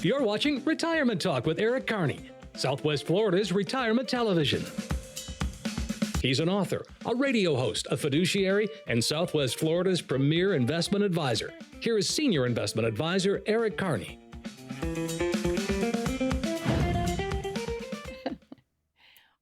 You're watching Retirement Talk with Eric Kearney, Southwest Florida's retirement television. He's an author, a radio host, a fiduciary, and Southwest Florida's premier investment advisor. Here is Senior Investment Advisor Eric Kearney.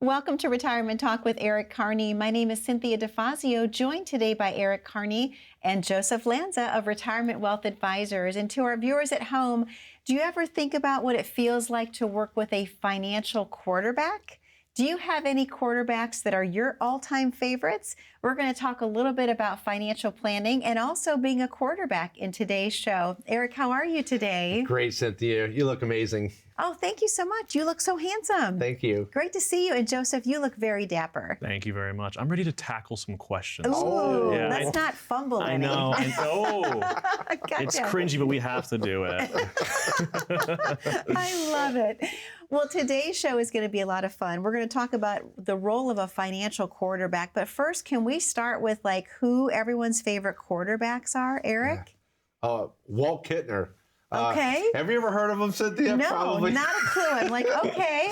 Welcome to Retirement Talk with Eric Kearney. My name is 𝗵𝗲 𝗱𝘁, joined today by Eric Kearney and Joseph Lanza of Retirement Wealth Advisors. And to our viewers at home, do you ever think about what it feels like to work with a financial quarterback? Do you have any quarterbacks that are your all-time favorites? We're going to talk a little bit about financial planning and also being a quarterback in today's show. Eric, how are you today? Great, 𝗵𝗲. You look amazing. Oh, thank you so much. You look so handsome. Thank you. Great to see you. And Joseph, you look very dapper. Thank you very much. I'm ready to tackle some questions. Ooh, yeah, let's not fumble I any. know. Gotcha. It's cringy, but we have to do it. I love it. Well, today's show is going to be a lot of fun. We're going to talk about the role of a financial quarterback. But first, can we start with like who everyone's favorite quarterbacks are, Eric? Walt Kittner. Okay. Have you ever heard of him, 𝗵𝗲? No, Probably. not a clue. I'm like, okay.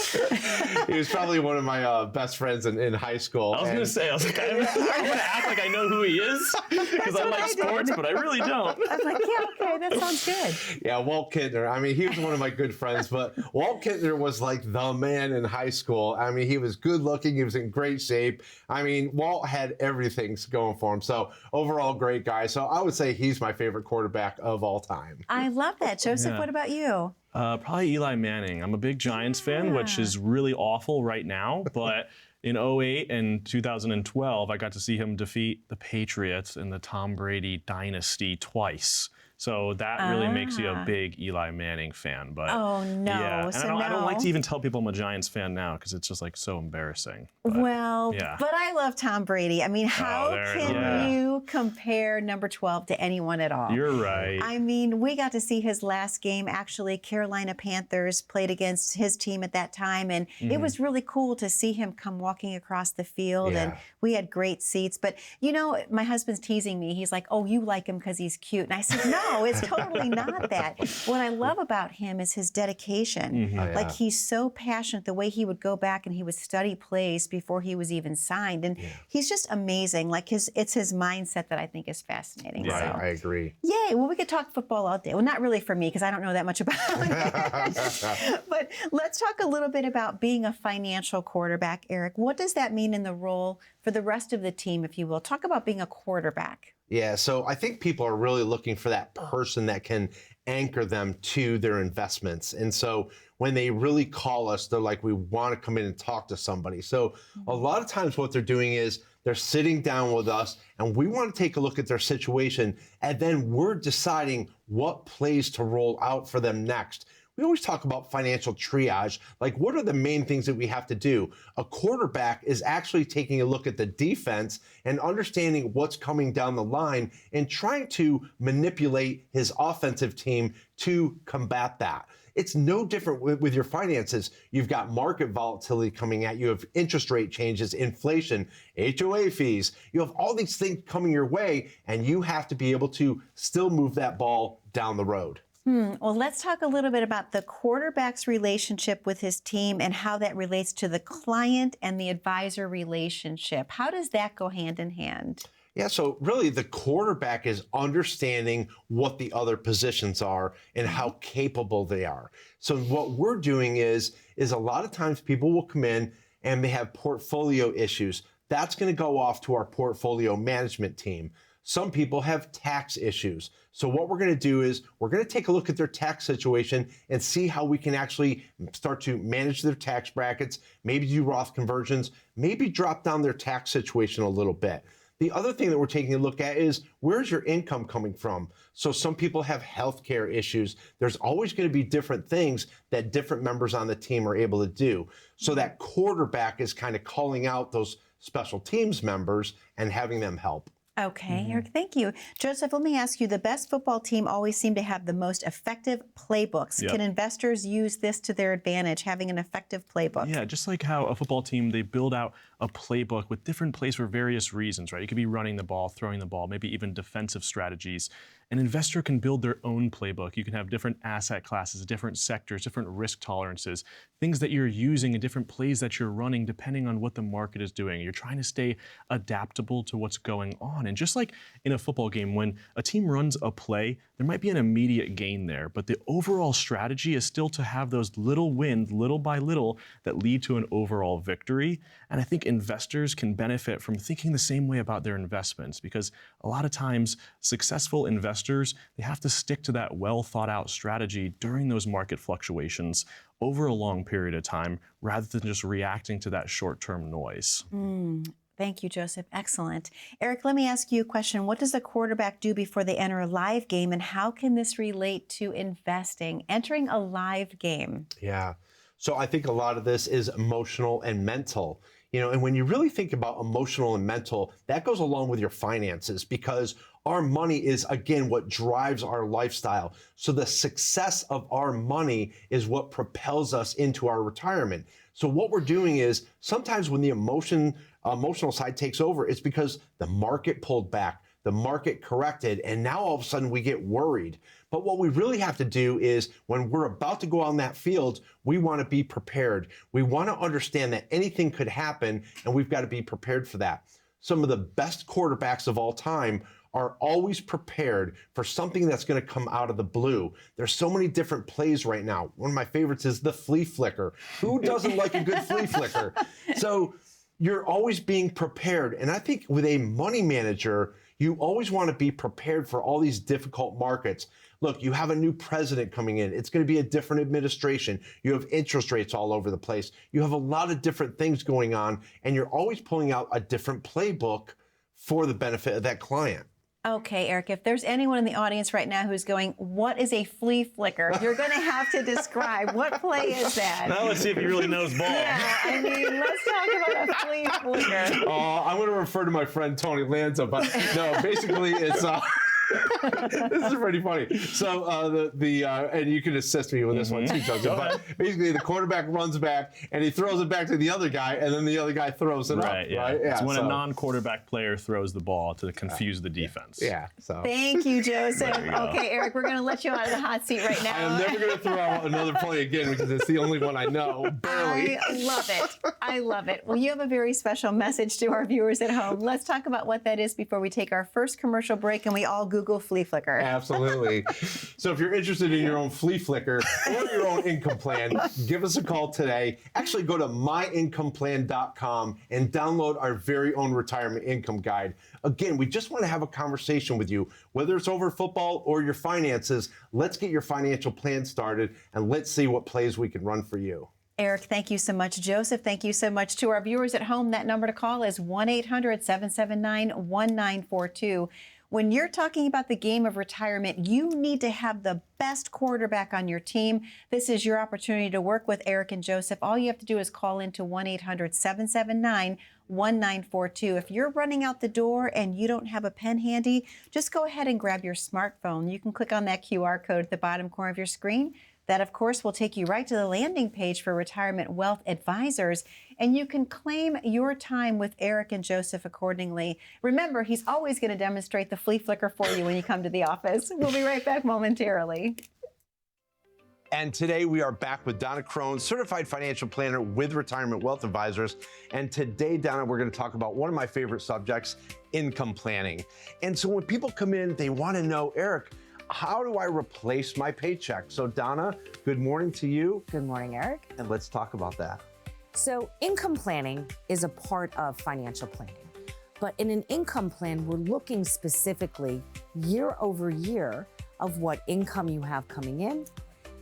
He was probably one of my best friends in high school. I was going to say, I'm going to act like I know who he is because I like sports, but I really don't. I was like, yeah, okay, that sounds good. Yeah, Walt Kittner. I mean, he was one of my good friends, but Walt Kittner was like the man in high school. I mean, he was good looking. He was in great shape. I mean, Walt had everything going for him. So overall, great guy. So I would say he's my favorite quarterback of all time. I love that. Joseph, Yeah. what about you? Probably Eli Manning. I'm a big Giants fan, which is really awful right now, but in '08 and 2012, I got to see him defeat the Patriots in the Tom Brady dynasty twice. So that really makes you a big Eli Manning fan. But Oh, no. yeah, and So I don't like no. to even tell people I'm a Giants fan now because it's just like so embarrassing. But, Well, yeah. but I love Tom Brady. I mean, how there it can is. you compare number 12 to anyone at all? You're right. I mean, we got to see his last game. Actually, Carolina Panthers played against his team at that time, and it was really cool to see him come walking across the field, and we had great seats. But, you know, my husband's teasing me. He's like, oh, you like him because he's cute. And I said, no, it's totally not that. What I love about him is his dedication. Like, he's so passionate, the way he would go back and he would study plays before he was even signed. And he's just amazing. Like, it's his mindset that I think is fascinating. Yeah, So. I agree. Yay, well, we could talk football all day. Well, not really for me, because I don't know that much about it. But let's talk a little bit about being a financial quarterback, Eric. What does that mean in the role for the rest of the team, if you will? Talk about being a quarterback. Yeah, so I think people are really looking for that person that can anchor them to their investments. And so when they really call us, they're like, we want to come in and talk to somebody. So a lot of times what they're doing is they're sitting down with us and we want to take a look at their situation, and then we're deciding what plays to roll out for them next. We always talk about financial triage, like what are the main things that we have to do? A quarterback is actually taking a look at the defense and understanding what's coming down the line and trying to manipulate his offensive team to combat that. It's no different with your finances. You've got market volatility coming at you. You have interest rate changes, inflation, HOA fees. You have all these things coming your way, and you have to be able to still move that ball down the road. Well, let's talk a little bit about the quarterback's relationship with his team and how that relates to the client and the advisor relationship. How does that go hand in hand? Yeah, so really the quarterback is understanding what the other positions are and how capable they are. So what we're doing is a lot of times people will come in and they have portfolio issues. That's going to go off to our portfolio management team. Some people have tax issues. So what we're going to do is we're going to take a look at their tax situation and see how we can actually start to manage their tax brackets, maybe do Roth conversions, maybe drop down their tax situation a little bit. The other thing that we're taking a look at is where's your income coming from? So some people have healthcare issues. There's always going to be different things that different members on the team are able to do. So that quarterback is kind of calling out those special teams members and having them help. Okay, Eric, thank you. Joseph, let me ask you, the best football team always seem to have the most effective playbooks. Yep. Can investors use this to their advantage, having an effective playbook? Yeah, just like how a football team, they build out a playbook with different plays for various reasons, right? You could be running the ball, throwing the ball, maybe even defensive strategies. An investor can build their own playbook. You can have different asset classes, different sectors, different risk tolerances, things that you're using and different plays that you're running depending on what the market is doing. You're trying to stay adaptable to what's going on. And just like in a football game, when a team runs a play, there might be an immediate gain there, but the overall strategy is still to have those little wins, little by little, that lead to an overall victory. And I think investors can benefit from thinking the same way about their investments, because a lot of times successful investors, they have to stick to that well thought out strategy during those market fluctuations over a long period of time, rather than just reacting to that short-term noise. Thank you, Joseph. Excellent. Eric, let me ask you a question. What does a quarterback do before they enter a live game, and how can this relate to investing, entering a live game? Yeah. So I think a lot of this is emotional and mental. And when you really think about emotional and mental, that goes along with your finances, because our money is, again, what drives our lifestyle. So the success of our money is what propels us into our retirement. So what we're doing is, sometimes when the emotional side takes over, it's because the market pulled back, the market corrected, and now all of a sudden we get worried. But what we really have to do is, when we're about to go on that field, we want to be prepared. We want to understand that anything could happen, and we've got to be prepared for that. Some of the best quarterbacks of all time are always prepared for something that's going to come out of the blue. There's so many different plays right now. One of my favorites is the flea flicker. Who doesn't like a good flea flicker? So you're always being prepared. And I think with a money manager, you always want to be prepared for all these difficult markets. Look, you have a new president coming in. It's going to be a different administration. You have interest rates all over the place. You have a lot of different things going on, and you're always pulling out a different playbook for the benefit of that client. Okay, Eric, if there's anyone in the audience right now who's going, what is a flea flicker? You're going to have to describe. What play is that? Now let's see if he really knows ball. Yeah, I mean, let's talk about a flea flicker. I'm going to refer to my friend Tony Lanza, but no, basically it's... This is pretty funny. So and you can assist me with this one too, Joseph. But basically, the quarterback runs back and he throws it back to the other guy, and then the other guy throws it up. Right. Yeah. It's when a non-quarterback player throws the ball to confuse the defense. Yeah. So. Thank you, Joseph. Okay, Eric, we're going to let you out of the hot seat right now. I am never going to throw out another play again, because it's the only one I know. Barely. I love it. I love it. Well, you have a very special message to our viewers at home. Let's talk about what that is before we take our first commercial break and we all Google flea flicker. Absolutely. So if you're interested in your own flea flicker or your own income plan, give us a call today. Actually, go to myIncomePlan.com and download our very own retirement income guide. Again, we just want to have a conversation with you, whether it's over football or your finances. Let's get your financial plan started, and let's see what plays we can run for you. Eric, thank you so much. Joseph, thank you so much. To our viewers at home, that number to call is 1-800-779-1942. When you're talking about the game of retirement, you need to have the best quarterback on your team. This is your opportunity to work with Eric and Joseph. All you have to do is call into 1-800-779-1942. If you're running out the door and you don't have a pen handy, just go ahead and grab your smartphone. You can click on that QR code at the bottom corner of your screen. That, of course, will take you right to the landing page for Retirement Wealth Advisors, and you can claim your time with Eric and Joseph accordingly. Remember, he's always going to demonstrate the flea flicker for you when you come to the office. We'll be right back momentarily. And today we are back with Donna Crone, certified financial planner with Retirement Wealth Advisors. And today, Donna, we're going to talk about one of my favorite subjects, income planning. And so when people come in, they want to know, Eric, how do I replace my paycheck? So Donna, good morning to you. Good morning, Eric. And let's talk about that. So income planning is a part of financial planning. But in an income plan, we're looking specifically year over year of what income you have coming in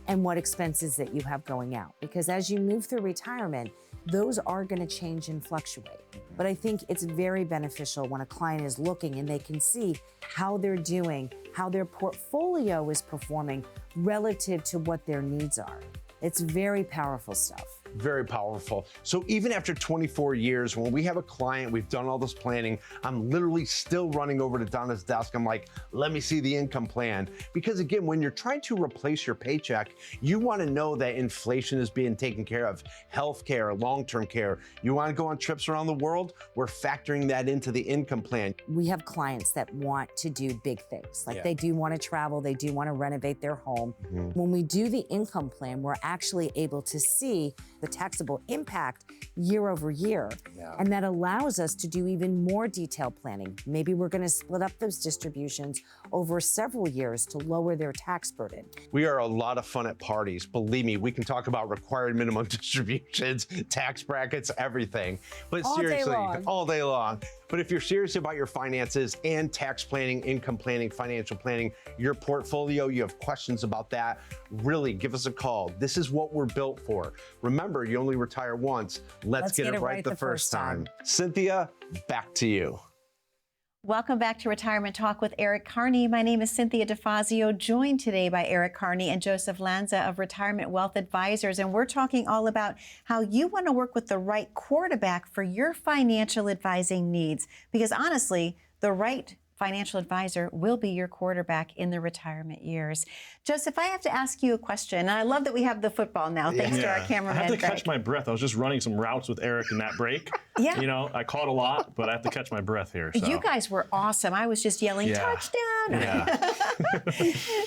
and what expenses that you have going out. Because as you move through retirement, those are going to change and fluctuate. But I think it's very beneficial when a client is looking and they can see how they're doing, how their portfolio is performing relative to what their needs are. It's very powerful stuff. Very powerful. So even after 24 years, when we have a client, we've done all this planning, I'm literally still running over to Donna's desk. I'm like, let me see the income plan. Because again, when you're trying to replace your paycheck, you want to know that inflation is being taken care of, healthcare, long-term care. You want to go on trips around the world? We're factoring that into the income plan. We have clients that want to do big things, like they do want to travel, they do want to renovate their home. When we do the income plan, we're actually able to see the taxable impact year over year. And that allows us to do even more detailed planning. Maybe we're going to split up those distributions over several years to lower their tax burden. We are a lot of fun at parties. Believe me, we can talk about required minimum distributions, tax brackets, everything. But All day seriously, long. all day long. But if you're serious about your finances and tax planning, income planning, financial planning, your portfolio, you have questions about that, really give us a call. This is what we're built for. Remember, you only retire once. Let's get it right the first time. Cynthia, back to you. Welcome back to Retirement Talk with Eric Kearney. My name is Cynthia 𝗵𝗲𝘀𝗶𝘁, joined today by Eric Kearney and Joseph Lanza of Retirement Wealth Advisors. And we're talking all about how you want to work with the right quarterback for your financial advising needs. Because honestly, the right financial advisor will be your quarterback in the retirement years. Joseph, I have to ask you a question. And I love that we have the football now, thanks to our cameraman. I had to Greg. catch my breath. I was just running some routes with Eric in that break. You know, I caught a lot, but I have to catch my breath here. So. You guys were awesome. I was just yelling, touchdown.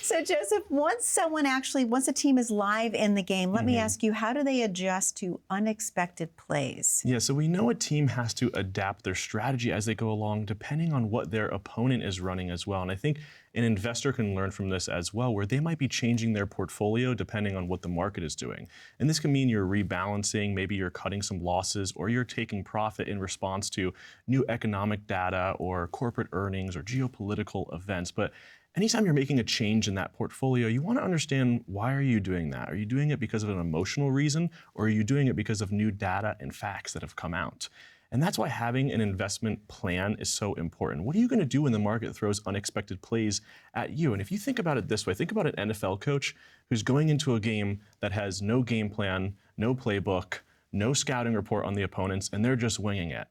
So Joseph, once a team is live in the game, let me ask you, how do they adjust to unexpected plays? Yeah, so we know a team has to adapt their strategy as they go along, depending on what their opponent is running as well. And I think an investor can learn from this as well, where they might be changing their portfolio depending on what the market is doing. And this can mean you're rebalancing, maybe you're cutting some losses, or you're taking profit in response to new economic data or corporate earnings or geopolitical events. But anytime you're making a change in that portfolio, you want to understand, why are you doing that? Are you doing it because of an emotional reason, or are you doing it because of new data and facts that have come out? And that's why having an investment plan is so important. What are you going to do when the market throws unexpected plays at you? And if you think about it this way, think about an NFL coach who's going into a game that has no game plan, no playbook, no scouting report on the opponents, and they're just winging it.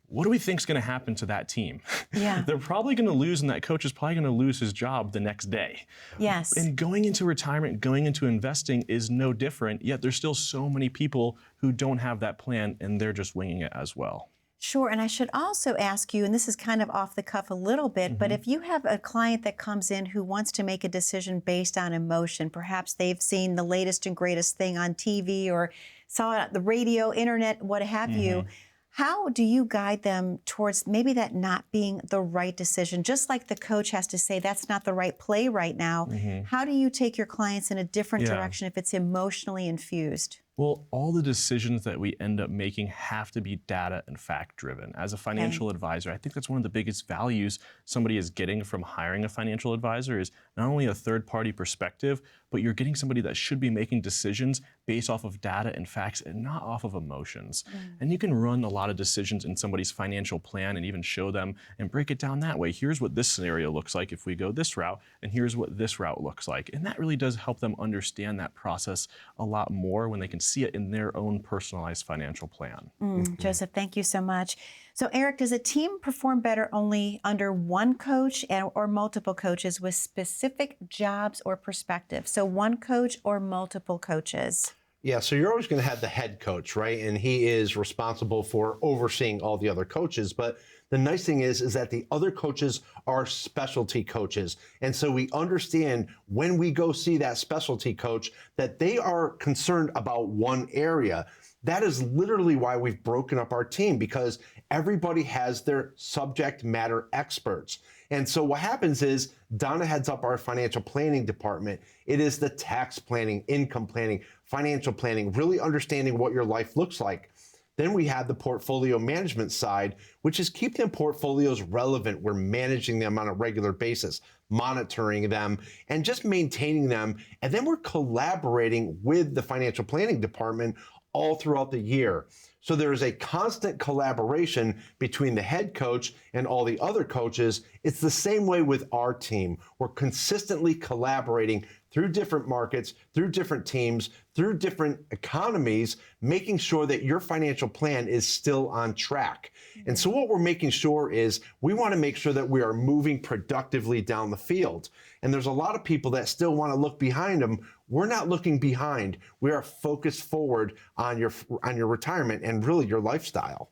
What do we think is going to happen to that team? They're probably going to lose, and that coach is probably going to lose his job the next day. And going into retirement, going into investing is no different, yet there's still so many people who don't have that plan, and they're just winging it as well. Sure, and I should also ask you, and this is kind of off the cuff a little bit, but if you have a client that comes in who wants to make a decision based on emotion, perhaps they've seen the latest and greatest thing on TV or saw it on the radio, internet, what have you, how do you guide them towards maybe that not being the right decision? Just like the coach has to say, that's not the right play right now. How do you take your clients in a different direction if it's emotionally infused? Well, all the decisions that we end up making have to be data and fact driven. As a financial advisor, I think that's one of the biggest values somebody is getting from hiring a financial advisor, is not only a third party perspective, but you're getting somebody that should be making decisions based off of data and facts and not off of emotions. And you can run a lot of decisions in somebody's financial plan and even show them and break it down that way. Here's what this scenario looks like if we go this route, and here's what this route looks like. And that really does help them understand that process a lot more when they can see it in their own personalized financial plan. Joseph, thank you so much. So Eric, does a team perform better only under one coach or multiple coaches with specific jobs or perspectives? So one coach or multiple coaches? Yeah, so you're always going to have the head coach, right? And he is responsible for overseeing all the other coaches. But the nice thing is that the other coaches are specialty coaches. And so we understand when we go see that specialty coach that they are concerned about one area. That is literally why we've broken up our team, because everybody has their subject matter experts. And so what happens is Donna heads up our financial planning department. It is the tax planning, income planning, financial planning, really understanding what your life looks like. Then we have the portfolio management side, which is keeping portfolios relevant. We're managing them on a regular basis, monitoring them, and just maintaining them. And then we're collaborating with the financial planning department all throughout the year. So there is a constant collaboration between the head coach and all the other coaches. It's the same way with our team. We're consistently collaborating through different markets, through different teams, through different economies, making sure that your financial plan is still on track. And so what we're making sure is we want to make sure that we are moving productively down the field. And there's a lot of people that still want to look behind them. We're not looking behind. We are focused forward on your retirement and really your lifestyle.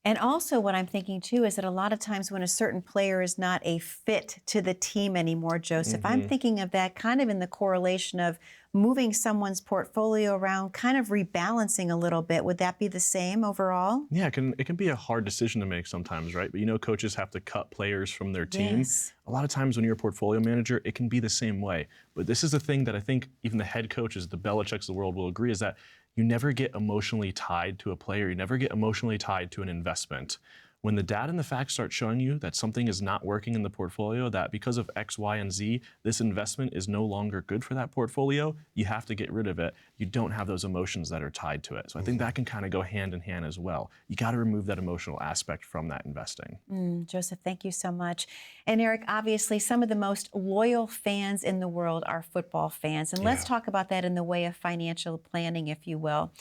And also what I'm thinking too is that a lot of times when a certain player is not a fit to the team anymore, Joseph, I'm thinking of that kind of in the correlation of moving someone's portfolio around, kind of rebalancing a little bit. Would that be the same overall? Yeah, it can be a hard decision to make sometimes, right? But you know, coaches have to cut players from their team. Yes. A lot of times when you're a portfolio manager, it can be the same way. But this is the thing that I think even the head coaches, the Belichicks of the world will agree, is that you never get emotionally tied to a player. You never get emotionally tied to an investment. When the data and the facts start showing you that something is not working in the portfolio, that because of X, Y, and Z, this investment is no longer good for that portfolio, you have to get rid of it. You don't have those emotions that are tied to it. So I think that can kind of go hand in hand as well. You got to remove that emotional aspect from that investing. Joseph, thank you so much. And Eric, obviously some of the most loyal fans in the world are football fans. And let's talk about that in the way of financial planning, if you will.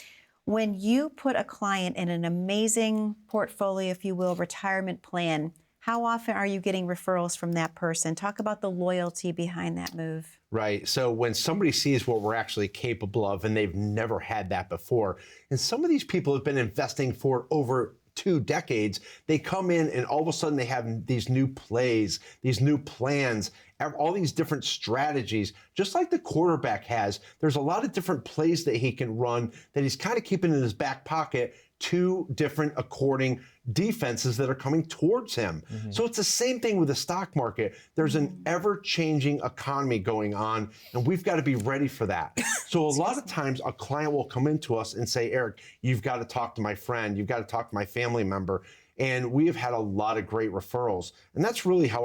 When you put a client in an amazing portfolio, if you will, retirement plan, how often are you getting referrals from that person? Talk about the loyalty behind that move. Right. So when somebody sees what we're actually capable of, and they've never had that before, and some of these people have been investing for over 2 decades, they come in and all of a sudden they have these new plays, these new plans, all these different strategies, just like the quarterback has. There's a lot of different plays that he can run that he's kind of keeping in his back pocket, 2 different according defenses that are coming towards him. So it's the same thing with the stock market. There's an ever-changing economy going on, and we've got to be ready for that. So a lot of times a client will come into us and say, Eric, you've got to talk to my friend, you've got to talk to my family member. And we have had a lot of great referrals. And that's really how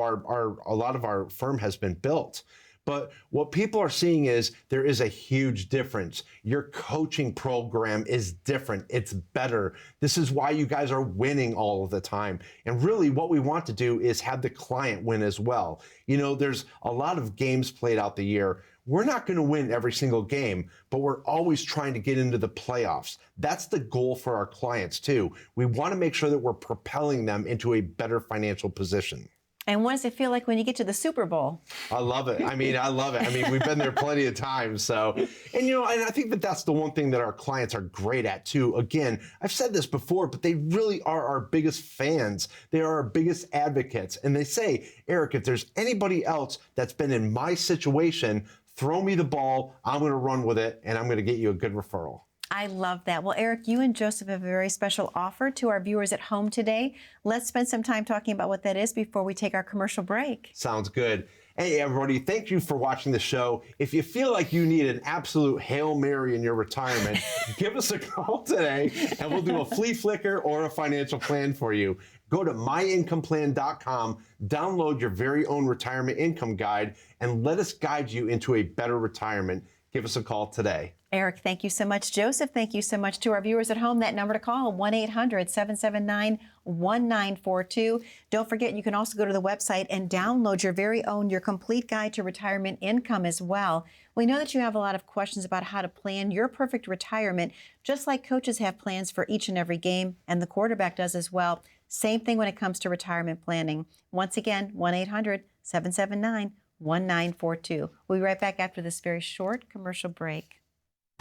a lot of our firm has been built. But what people are seeing is there is a huge difference. Your coaching program is different. It's better. This is why you guys are winning all of the time. And really what we want to do is have the client win as well. You know, there's a lot of games played out the year. We're not going to win every single game, but we're always trying to get into the playoffs. That's the goal for our clients too. We want to make sure that we're propelling them into a better financial position. And what does it feel like when you get to the Super Bowl? I love it. I mean, I love it. I mean, we've been there plenty of times. So, and you know, and I think that that's the one thing that our clients are great at too. Again, I've said this before, but they really are our biggest fans. They are our biggest advocates. And they say, Eric, if there's anybody else that's been in my situation, throw me the ball, I'm going to run with it, and I'm going to get you a good referral. I love that. Well, Eric, you and Joseph have a very special offer to our viewers at home today. Let's spend some time talking about what that is before we take our commercial break. Sounds good. Hey, everybody, thank you for watching the show. If you feel like you need an absolute Hail Mary in your retirement, give us a call today, and we'll do a flea flicker or a financial plan for you. Go to myincomeplan.com, download your very own retirement income guide, and let us guide you into a better retirement. Give us a call today. Eric, thank you so much. Joseph, thank you so much. To our viewers at home, that number to call, 1-800-779-1942. Don't forget, you can also go to the website and download your very own, your complete guide to retirement income as well. We know that you have a lot of questions about how to plan your perfect retirement, just like coaches have plans for each and every game, and the quarterback does as well. Same thing when it comes to retirement planning. Once again, 1-800-779-1942. We'll be right back after this very short commercial break.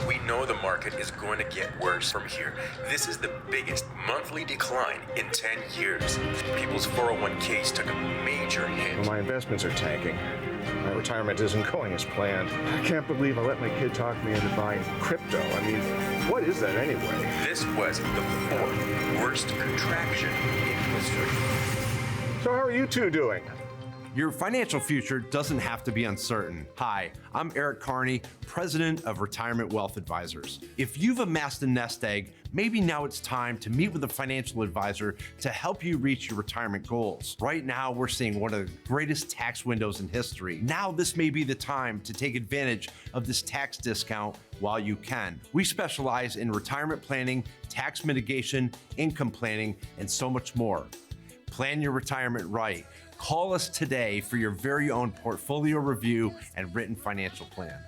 We know the market is going to get worse from here. This is the biggest monthly decline in 10 years. People's 401ks took a major hit. Well, my investments are tanking. My retirement isn't going as planned. I can't believe I let my kid talk me into buying crypto. I mean, what is that anyway? This was the 4th worst contraction in history. So how are you two doing? Your financial future doesn't have to be uncertain. Hi, I'm Eric Kearney, President of Retirement Wealth Advisors. If you've amassed a nest egg, maybe now it's time to meet with a financial advisor to help you reach your retirement goals. Right now, we're seeing one of the greatest tax windows in history. Now, this may be the time to take advantage of this tax discount while you can. We specialize in retirement planning, tax mitigation, income planning, and so much more. Plan your retirement right. Call us today for your very own portfolio review and written financial plan.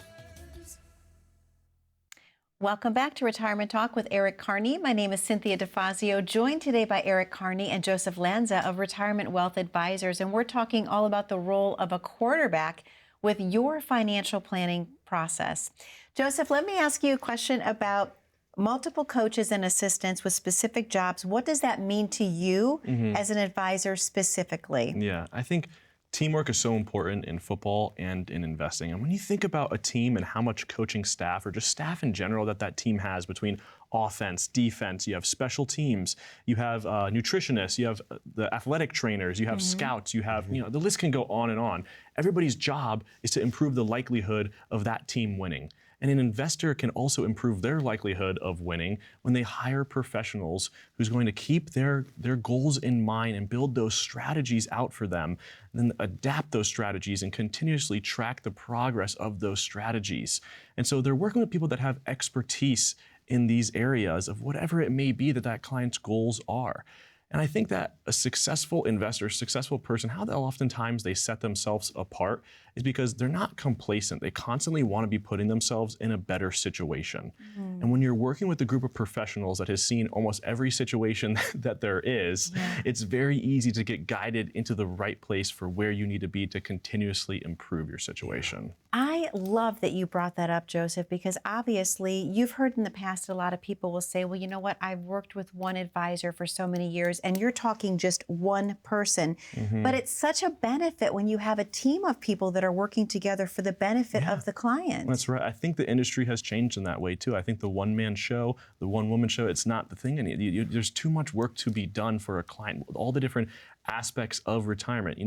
Welcome back to Retirement Talk with Eric Kearney. My name is 𝗵𝗲 𝗱𝘁, joined today by Eric Kearney and Joseph Lanza of Retirement Wealth Advisors, and we're talking all about the role of a quarterback with your financial planning process. Joseph, let me ask you a question about multiple coaches and assistants with specific jobs. What does that mean to you as an advisor specifically? Yeah, I think teamwork is so important in football and in investing. And when you think about a team and how much coaching staff or just staff in general that team has between offense, defense, you have special teams, you have nutritionists, you have the athletic trainers, you have scouts, you have, the list can go on and on. Everybody's job is to improve the likelihood of that team winning. And an investor can also improve their likelihood of winning when they hire professionals who's going to keep their goals in mind and build those strategies out for them, and then adapt those strategies and continuously track the progress of those strategies. And so they're working with people that have expertise in these areas of whatever it may be that client's goals are. And I think that a successful investor, successful person, how oftentimes they set themselves apart is because they're not complacent. They constantly want to be putting themselves in a better situation. And when you're working with a group of professionals that has seen almost every situation that there is, it's very easy to get guided into the right place for where you need to be to continuously improve your situation. I love that you brought that up, Joseph, because obviously you've heard in the past a lot of people will say, well, you know what, I've worked with one advisor for so many years, and you're talking just one person. But it's such a benefit when you have a team of people that are working together for the benefit of the client. That's right. I think the industry has changed in that way too. I think the one-man show, the one-woman show, it's not the thing anymore. There's too much work to be done for a client with all the different aspects of retirement.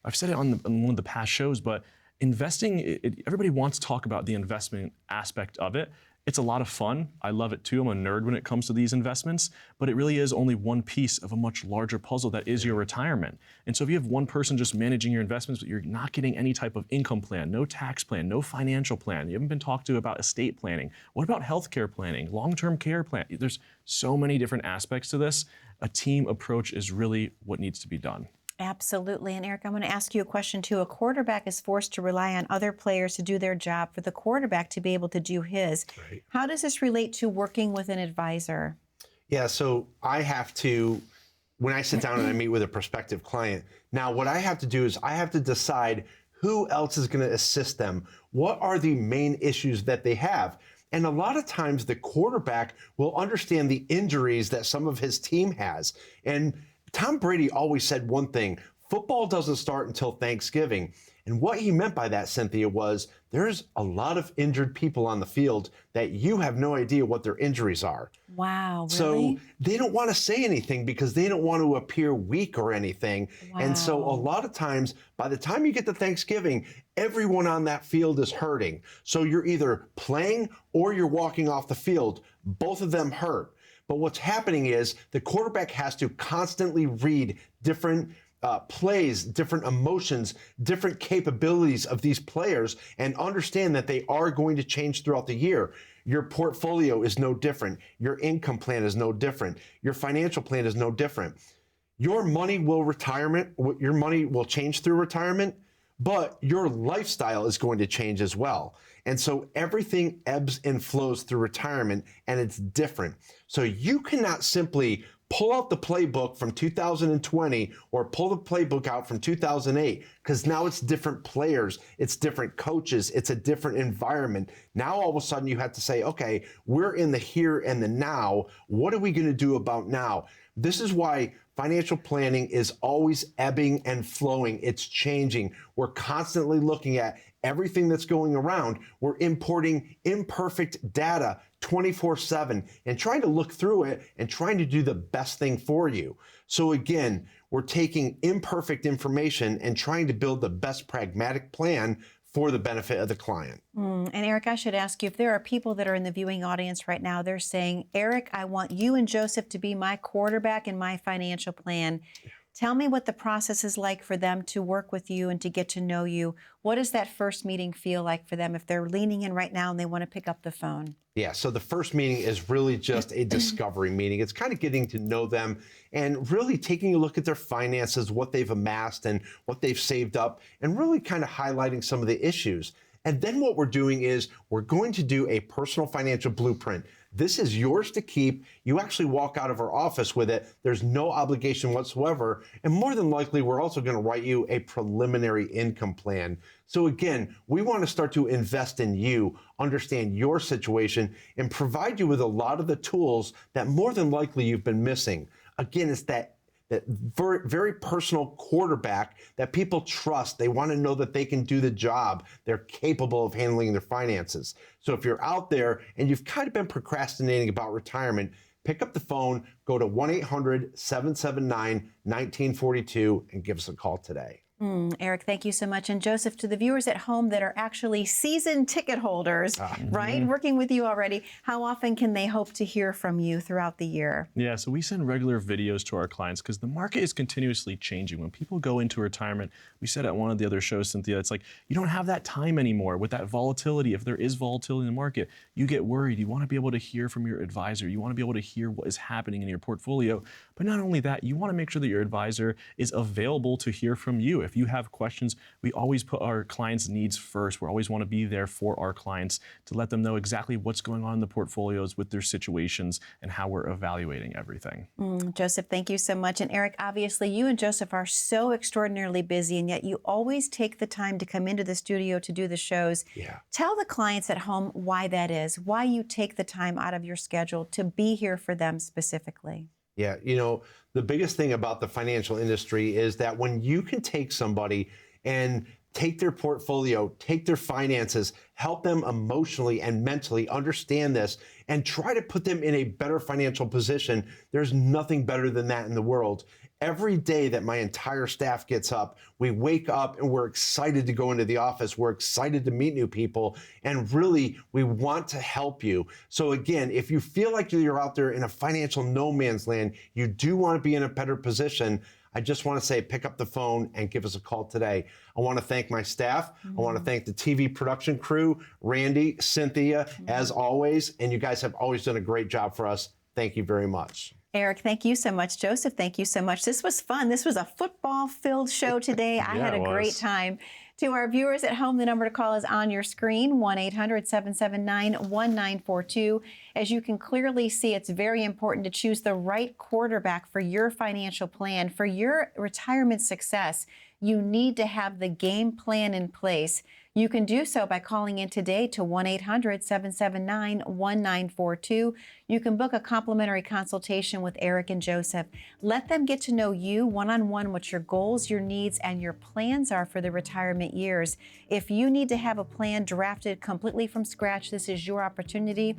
I've said it on one of the past shows, but investing, everybody wants to talk about the investment aspect of it. It's a lot of fun. I love it too. I'm a nerd when it comes to these investments, but it really is only one piece of a much larger puzzle that is your retirement. And so if you have one person just managing your investments, but you're not getting any type of income plan, no tax plan, no financial plan, you haven't been talked to about estate planning. What about healthcare planning, long-term care plan? There's so many different aspects to this. A team approach is really what needs to be done. Absolutely. And Eric, I'm going to ask you a question too. A quarterback is forced to rely on other players to do their job for the quarterback to be able to do his. Right. How does this relate to working with an advisor? Yeah, so I have to, when I sit down and I meet with a prospective client, now what I have to do is I have to decide who else is going to assist them. What are the main issues that they have? And a lot of times the quarterback will understand the injuries that some of his team has. And Tom Brady always said one thing: football doesn't start until Thanksgiving. And what he meant by that, 𝗵𝗲, was there's a lot of injured people on the field that you have no idea what their injuries are. Wow, really? So they don't want to say anything because they don't want to appear weak or anything. Wow. And so a lot of times, by the time you get to Thanksgiving, everyone on that field is hurting. So you're either playing or you're walking off the field. Both of them hurt. But what's happening is the quarterback has to constantly read different plays, different emotions, different capabilities of these players, and understand that they are going to change throughout the year. Your portfolio is no different. Your income plan is no different. Your financial plan is no different. Your money will change through retirement, but your lifestyle is going to change as well. And so everything ebbs and flows through retirement, and it's different. So you cannot simply pull out the playbook from 2020 or pull the playbook out from 2008, because now it's different players, it's different coaches, it's a different environment. Now all of a sudden you have to say, okay, we're in the here and the now. What are we going to do about now? This is why financial planning is always ebbing and flowing. It's changing. We're constantly looking at everything that's going around. We're importing imperfect data 24/7 and trying to look through it and trying to do the best thing for you. So again, we're taking imperfect information and trying to build the best pragmatic plan for the benefit of the client. And Eric, I should ask you, if there are people that are in the viewing audience right now, they're saying, Eric, I want you and Joseph to be my quarterback in my financial plan. Tell me what the process is like for them to work with you and to get to know you. What does that first meeting feel like for them if they're leaning in right now and they want to pick up the phone? Yeah, so the first meeting is really just a discovery meeting. It's kind of getting to know them and really taking a look at their finances, what they've amassed and what they've saved up, and really kind of highlighting some of the issues. And then what we're doing is we're going to do a personal financial blueprint. This is yours to keep. You actually walk out of our office with it. There's no obligation whatsoever. And more than likely, we're also going to write you a preliminary income plan. So again, we want to start to invest in you, understand your situation, and provide you with a lot of the tools that more than likely you've been missing. Again, it's that very, very personal quarterback that people trust. They want to know that they can do the job. They're capable of handling their finances. So if you're out there and you've kind of been procrastinating about retirement, pick up the phone, go to 1-800-779-1942 and give us a call today. Eric, thank you so much. And Joseph, to the viewers at home that are actually seasoned ticket holders, right, working with you already, how often can they hope to hear from you throughout the year? Yeah, so we send regular videos to our clients because the market is continuously changing. When people go into retirement, we said at one of the other shows, Cynthia, it's like you don't have that time anymore with that volatility. If there is volatility in the market, you get worried. You want to be able to hear from your advisor. You want to be able to hear what is happening in your portfolio. But not only that, you want to make sure that your advisor is available to hear from you. If you have questions, we always put our clients' needs first. We always want to be there for our clients to let them know exactly what's going on in the portfolios with their situations and how we're evaluating everything. Joseph, thank you so much. And Eric, obviously you and Joseph are so extraordinarily busy, and yet you always take the time to come into the studio to do the shows. Yeah. Tell the clients at home why that is, why you take the time out of your schedule to be here for them specifically. Yeah, you know, the biggest thing about the financial industry is that when you can take somebody and take their portfolio, take their finances, help them emotionally and mentally understand this, and try to put them in a better financial position, there's nothing better than that in the world. Every day that my entire staff gets up, we wake up and we're excited to go into the office. We're excited to meet new people. And really, we want to help you. So again, if you feel like you're out there in a financial no man's land, you do want to be in a better position, I just want to say, pick up the phone and give us a call today. I want to thank my staff. I want to thank the TV production crew, Randy, Cynthia, as always. And you guys have always done a great job for us. Thank you very much. Eric, thank you so much. Joseph, thank you so much. This was fun. This was a football-filled show today. I had a great time. To our viewers at home, the number to call is on your screen, 1-800-779-1942. As you can clearly see, it's very important to choose the right quarterback for your financial plan. For your retirement success, you need to have the game plan in place. You can do so by calling in today to 1-800-779-1942. You can book a complimentary consultation with Eric and Joseph. Let them get to know you one-on-one, what your goals, your needs, and your plans are for the retirement years. If you need to have a plan drafted completely from scratch, this is your opportunity.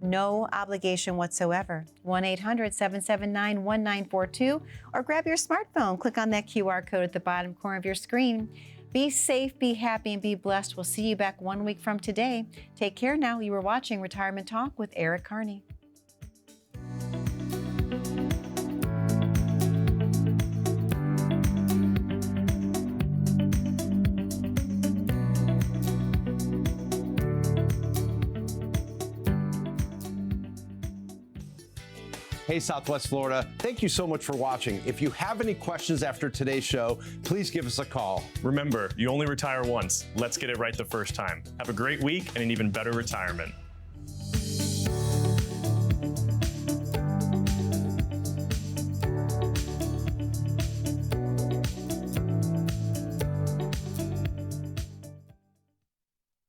No obligation whatsoever. 1-800-779-1942, or grab your smartphone. Click on that QR code at the bottom corner of your screen. Be safe, be happy, and be blessed. We'll see you back 1 week from today. Take care now. You were watching Retirement Talk with Eric Kearney. Hey, Southwest Florida, thank you so much for watching. If you have any questions after today's show, please give us a call. Remember, you only retire once. Let's get it right the first time. Have a great week and an even better retirement.